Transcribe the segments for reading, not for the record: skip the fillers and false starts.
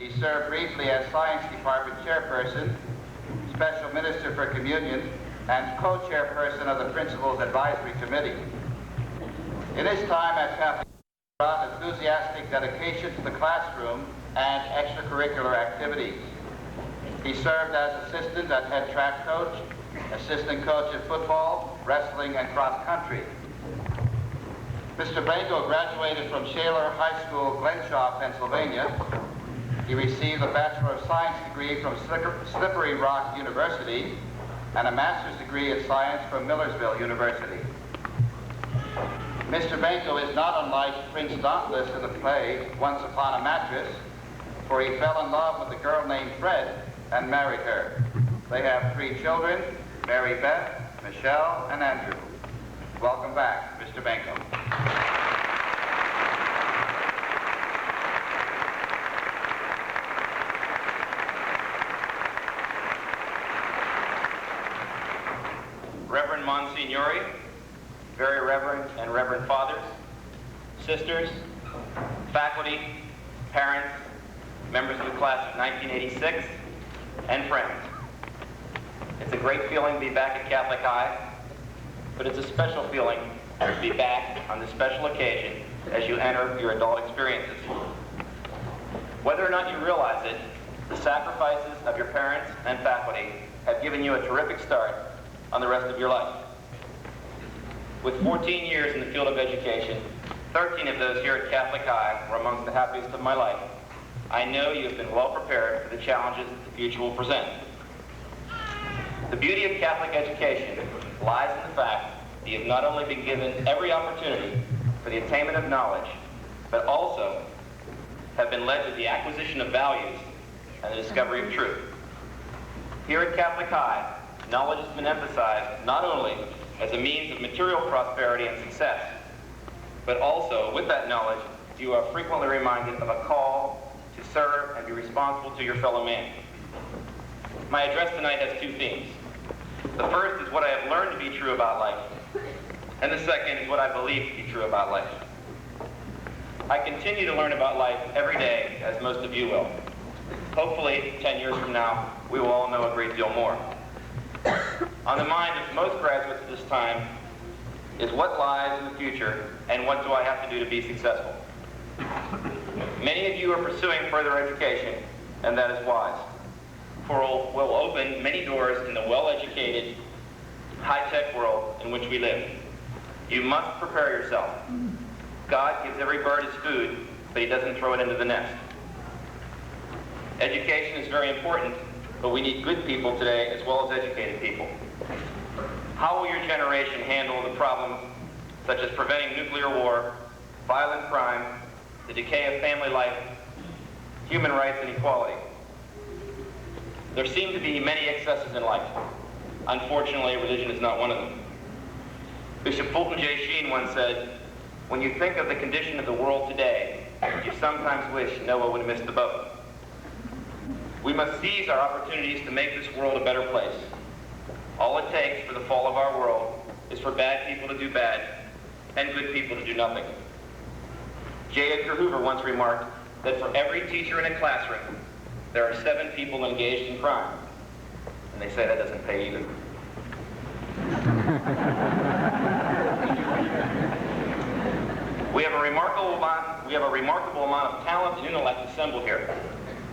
He served briefly as Science Department Chairperson, Special Minister for Communion, and co-chairperson of the Principals Advisory Committee. In his time at Catholic, he brought enthusiastic dedication to the classroom and extracurricular activities. He served as assistant and head track coach, assistant coach in football, wrestling, and cross country. Mr. Benko graduated from Shaler High School, Glenshaw, Pennsylvania. He received a Bachelor of Science degree from Slippery Rock University and a Master's degree in Science from Millersville University. Mr. Benko is not unlike Prince Dauntless in the play Once Upon a Mattress, for he fell in love with a girl named Fred and married her. They have 3 children, Mary Beth, Michelle, and Andrew. Welcome back, Mr. Benko. Reverend Monsignori, very reverend and reverend fathers, sisters, faculty, parents, members of the class of 1986, and friends. It's a great feeling to be back at Catholic High, but it's a special feeling to be back on this special occasion as you enter your adult experiences. Whether or not you realize it, the sacrifices of your parents and faculty have given you a terrific start on the rest of your life. With 14 years in the field of education, 13 of those here at Catholic High were amongst the happiest of my life. I know you have been well prepared for the challenges that the future will present. The beauty of Catholic education lies in the fact that you have not only been given every opportunity for the attainment of knowledge, but also have been led to the acquisition of values and the discovery of truth. Here at Catholic High, knowledge has been emphasized not only as a means of material prosperity and success, but also, with that knowledge, you are frequently reminded of a call to serve and be responsible to your fellow man. My address tonight has 2 themes. The first is what I have learned to be true about life, and the second is what I believe to be true about life. I continue to learn about life every day, as most of you will. Hopefully, 10 years from now, we will all know a great deal more. On the mind of most graduates at this time is what lies in the future and what do I have to do to be successful. Many of you are pursuing further education, and that is wise, for it will open many doors in the well-educated, high-tech world in which we live. You must prepare yourself. God gives every bird its food, but he doesn't throw it into the nest. Education is very important, but we need good people today as well as educated people. How will your generation handle the problems such as preventing nuclear war, violent crime, the decay of family life, human rights, and equality? There seem to be many excesses in life. Unfortunately, religion is not one of them. Bishop Fulton J. Sheen once said, "When you think of the condition of the world today, you sometimes wish Noah would have missed the boat." We must seize our opportunities to make this world a better place. All it takes for the fall of our world is for bad people to do bad and good people to do nothing. J. Edgar Hoover once remarked that for every teacher in a classroom, there are 7 people engaged in crime. And they say that doesn't pay either. We have a remarkable amount of talent and intellect assembled here.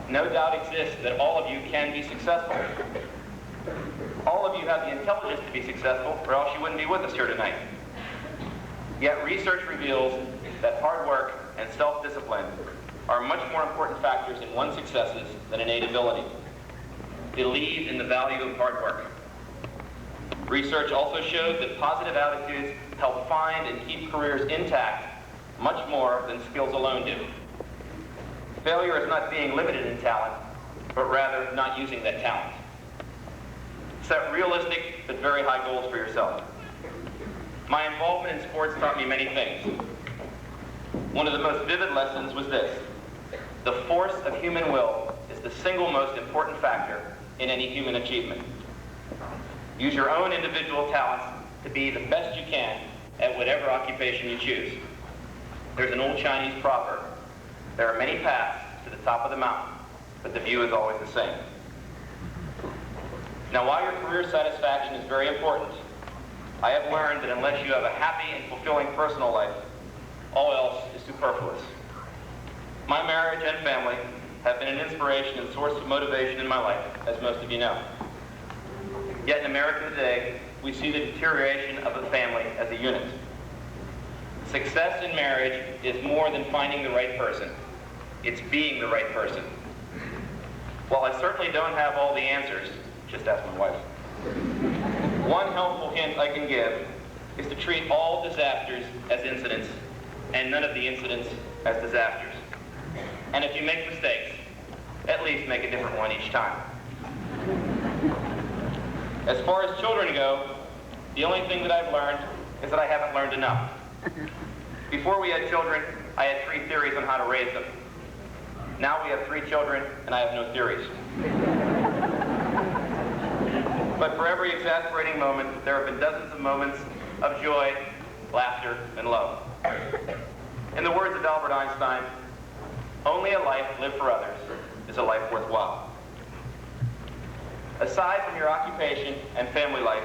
No doubt exists that all of you can be successful. All of you have the intelligence to be successful, or else you wouldn't be with us here tonight. Yet research reveals that hard work and self-discipline are much more important factors in one's successes than innate ability. Believe in the value of hard work. Research also shows that positive attitudes help find and keep careers intact much more than skills alone do. Failure is not being limited in talent, but rather not using that talent. Set realistic but very high goals for yourself. My involvement in sports taught me many things. One of the most vivid lessons was this: the force of human will is the single most important factor in any human achievement. Use your own individual talents to be the best you can at whatever occupation you choose. There's an old Chinese proverb: there are many paths to the top of the mountain, but the view is always the same. Now, while your career satisfaction is very important, I have learned that unless you have a happy and fulfilling personal life, all else is superfluous. My marriage and family have been an inspiration and source of motivation in my life, as most of you know. Yet in America today, we see the deterioration of the family as a unit. Success in marriage is more than finding the right person. It's being the right person. While I certainly don't have all the answers, just ask my wife. One helpful hint I can give is to treat all disasters as incidents and none of the incidents as disasters. And if you make mistakes, at least make a different one each time. As far as children go, the only thing that I've learned is that I haven't learned enough. Before we had children, I had 3 theories on how to raise them. Now we have 3 children, and I have no theories. But for every exasperating moment, there have been dozens of moments of joy, laughter, and love. In the words of Albert Einstein, only a life lived for others is a life worthwhile. Aside from your occupation and family life,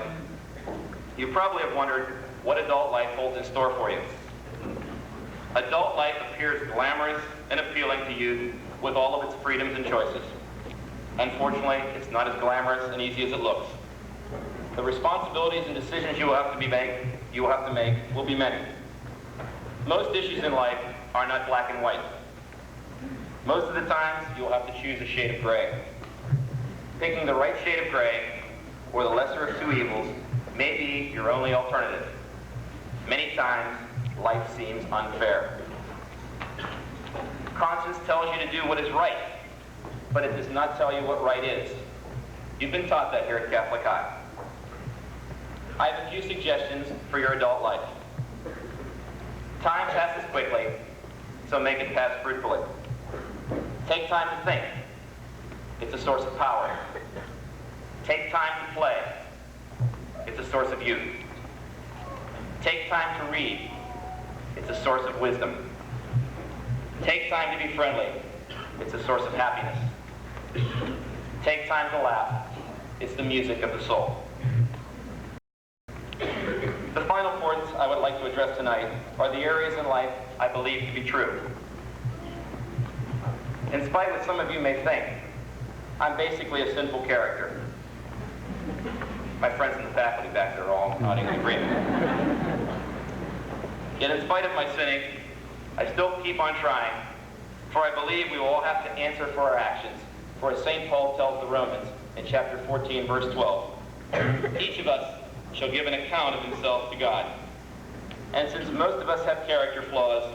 you probably have wondered what adult life holds in store for you. Adult life appears glamorous and appealing to you with all of its freedoms and choices. Unfortunately, it's not as glamorous and easy as it looks. The responsibilities and decisions you will have to make will be many. Most issues in life are not black and white. Most of the times, you will have to choose a shade of gray. Picking the right shade of gray, or the lesser of 2 evils, may be your only alternative. Many times, life seems unfair. Conscience tells you to do what is right, but it does not tell you what right is. You've been taught that here at Catholic High. I have a few suggestions for your adult life. Time passes quickly, so make it pass fruitfully. Take time to think. It's a source of power. Take time to play. It's a source of youth. Take time to read. It's a source of wisdom. Take time to be friendly. It's a source of happiness. Take time to laugh. It's the music of the soul. The final points I would like to address tonight are the areas in life I believe to be true. In spite of what some of you may think, I'm basically a sinful character. My friends in the faculty back there are all nodding in agreement. Yet in spite of my sinning, I still keep on trying, for I believe we will all have to answer for our actions. For as St. Paul tells the Romans in chapter 14, verse 12, each of us shall give an account of himself to God. And since most of us have character flaws,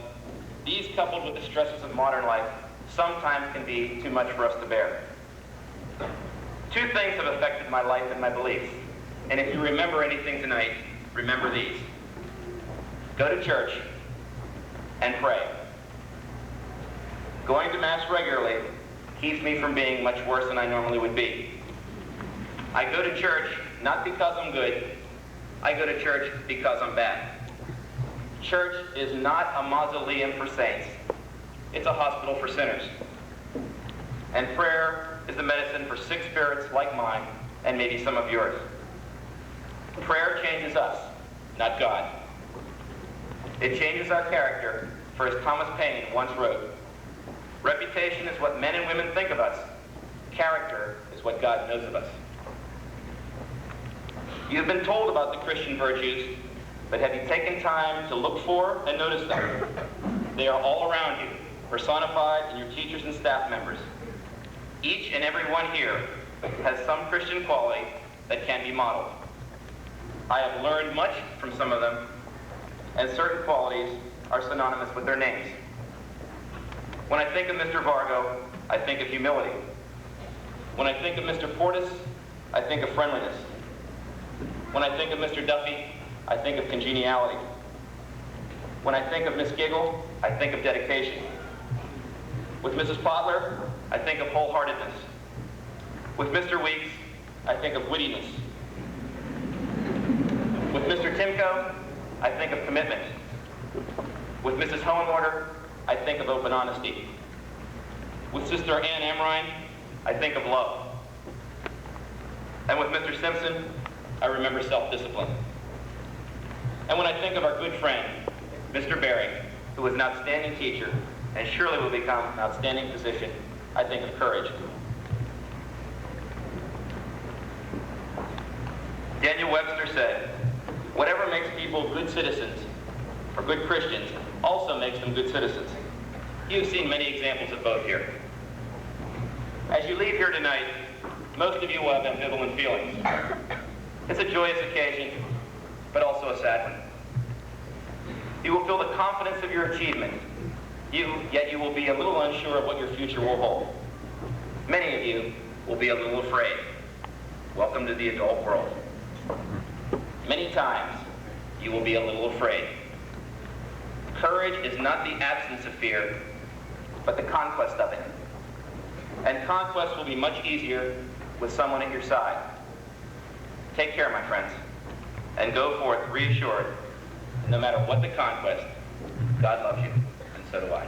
these coupled with the stresses of modern life sometimes can be too much for us to bear. 2 things have affected my life and my beliefs. And if you remember anything tonight, remember these. Go to church and pray. Going to Mass regularly keeps me from being much worse than I normally would be. I go to church not because I'm good. I go to church because I'm bad. Church is not a mausoleum for saints. It's a hospital for sinners. And prayer is the medicine for sick spirits like mine and maybe some of yours. Prayer changes us, not God. It changes our character, for as Thomas Paine once wrote, reputation is what men and women think of us. Character is what God knows of us. You've been told about the Christian virtues, but have you taken time to look for and notice them? They are all around you, personified in your teachers and staff members. Each and every one here has some Christian quality that can be modeled. I have learned much from some of them, and certain qualities are synonymous with their names. When I think of Mr. Vargo, I think of humility. When I think of Mr. Portis, I think of friendliness. When I think of Mr. Duffy, I think of congeniality. When I think of Miss Giggle, I think of dedication. With Mrs. Potler, I think of wholeheartedness. With Mr. Weeks, I think of wittiness. With Mr. Timko, I think of commitment. With Mrs. Hohenwater, I think of open honesty. With Sister Ann Amrine, I think of love. And with Mr. Simpson, I remember self-discipline. And when I think of our good friend, Mr. Berry, who was an outstanding teacher and surely will become an outstanding physician, I think of courage. Daniel Webster said, "Whatever makes people good citizens or good Christians also makes them good citizens." You've seen many examples of both here. As you leave here tonight, most of you will have ambivalent feelings. It's a joyous occasion, but also a sad one. You will feel the confidence of your achievement, yet you will be a little unsure of what your future will hold. Many of you will be a little afraid. Welcome to the adult world. Many times, you will be a little afraid. Courage is not the absence of fear, but the conquest of it. And conquest will be much easier with someone at your side. Take care, my friends, and go forth reassured that no matter what the conquest, God loves you, and so do I.